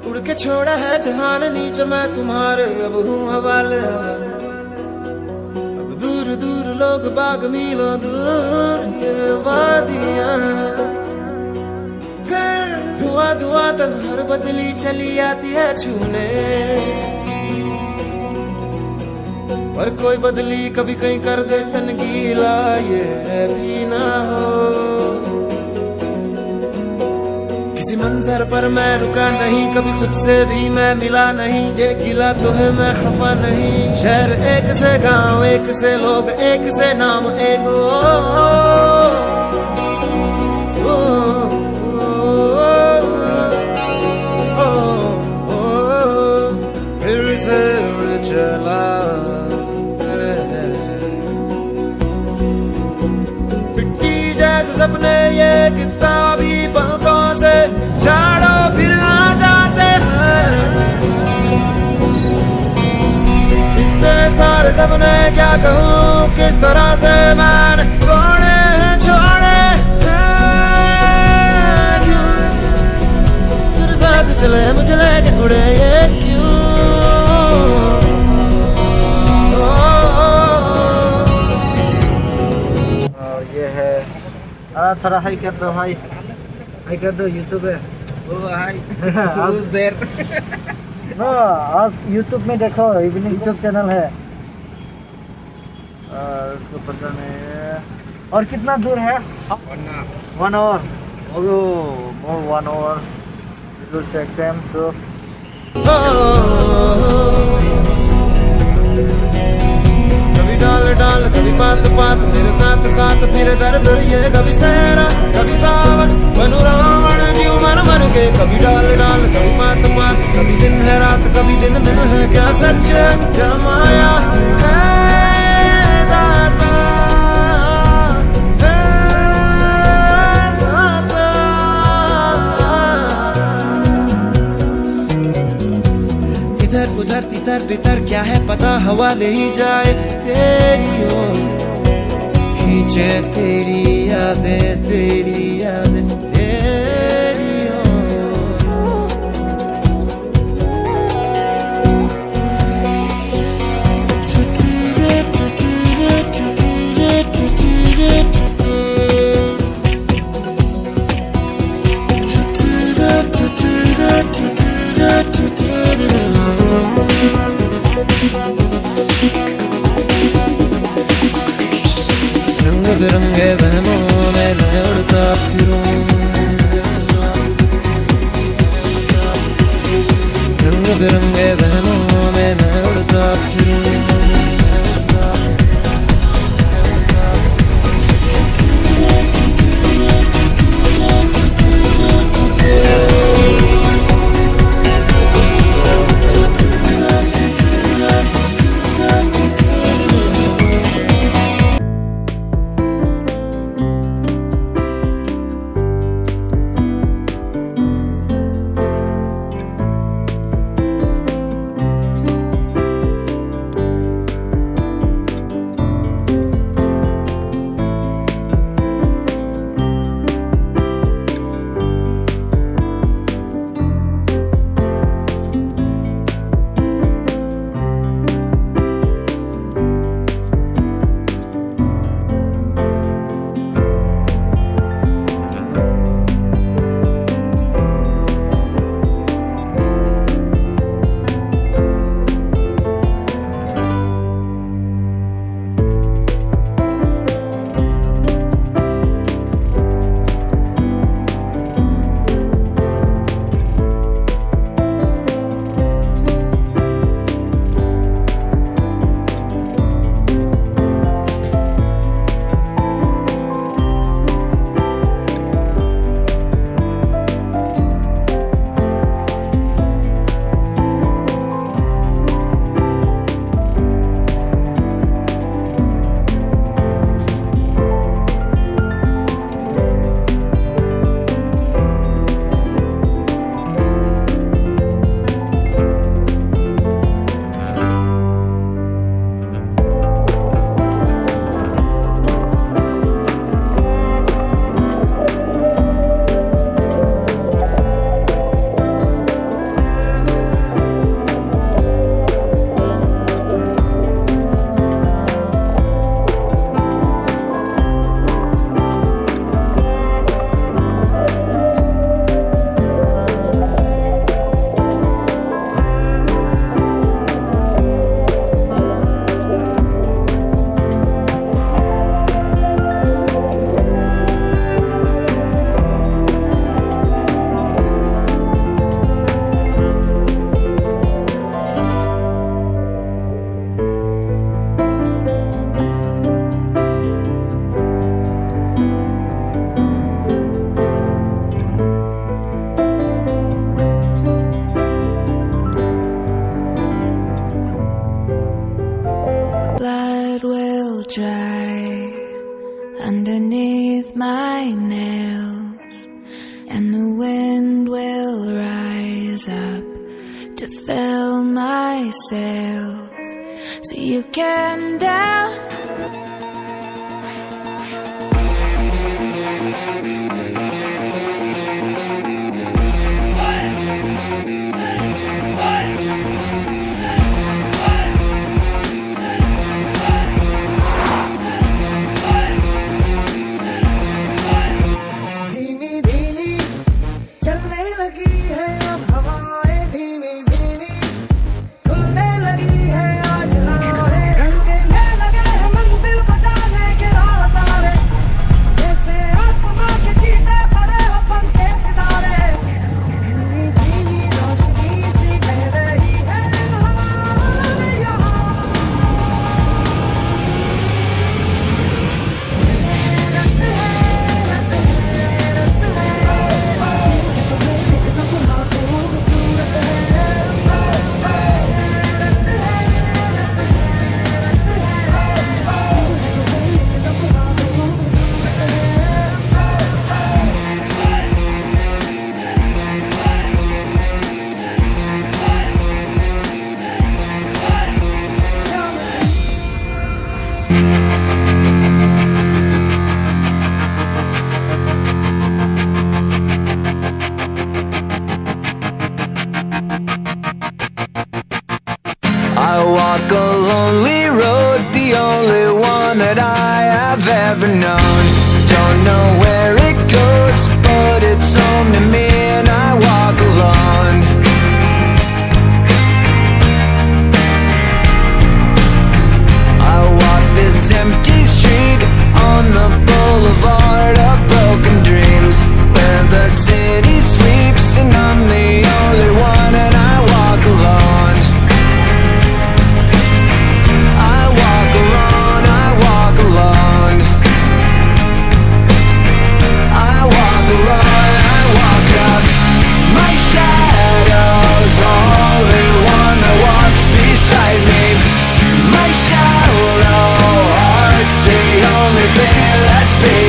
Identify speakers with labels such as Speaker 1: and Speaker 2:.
Speaker 1: उड़ के छोड़ा है जहान नीचे मैं तुम्हारे अब हूँ हवाले। अब दूर दूर लोग बाग मीलों दूर ये वादियां, फिर धुआं धुआं तन्हार बदली चली आती है छूने। पर कोई बदली कभी कहीं कर दे तन गीला ये भी ना हो। किसी मंजर पर मैं रुका नहीं, कभी खुद से भी मैं मिला नहीं। ये गिला तो है मैं खफा नहीं। शहर एक से गांव एक से लोग एक से नाम एक फिर से चला पिट्टी जैसे सपने ये किताबी पलकों से झाड़ो फिर आ जाते हैं। इतने सारे सपने क्या कहूँ किस तरह से मैंने तोड़े हैं छोड़े हैं क्यों तेरे साथ चले मुझे लेके उड़े ये क्यों।
Speaker 2: ये है थोड़ा हाई कर दो, हाई हाई कर दो, यूट्यूब है। नो आज यूट्यूब में देखो, इवनिंग यूट्यूब चैनल है। उसको पता नहीं है। और कितना दूर है? 1 hour। more 1 hour it will take time, so
Speaker 1: कभी डाल डाल कभी पात पात मेरे साथ साथ फिर दर्द ये कभी सहरा कभी सावन बनू रावण जीव मन मन के। कभी डाल डाल कभी पात पात कभी दिन है रात कभी दिन दिन है क्या सच क्या माया है दाता है दाता। इधर उधर तितर बितर क्या है पता हवा ले ही जाए तेरी ओर खींचे तेरी यादें तेरी यादें तेरी ओर। रंग बिरंगे वहमों में मैं उड़ता फिरूं, रंग बिरंगे वहमों में मैं उड़ता फिरूं।
Speaker 3: will rise up to fill my sails, so you can down.
Speaker 1: धीमी धीमी चलने लगी है अब हवाएं, धीमी धीमी खुलने लगी है आज राहें, रंगने लगे हैं मंजिल को जाने के राह सारे, जैसे आसमां के चीटे पड़े हो पंखे सितारे, धीमी धीमी रोशनी सी बह रही है इन हवाओं में यहाँ, रत है रत है रत है, कितना खूबसूरत है, रत है रत है रत है, कितना खूबसूरत है।
Speaker 4: I walk a lonely road, the only one that I have ever known. Don't know where it goes, but it's home to me and I walk alone. I walk this empty street on the boulevard of broken dreams, where the city sleeps and I'm the only one and I walk alone. I walk alone, I walk alone. I walk alone, I walk up. My shadow's only one that walks beside me. My shallow heart's the only thing that's beating.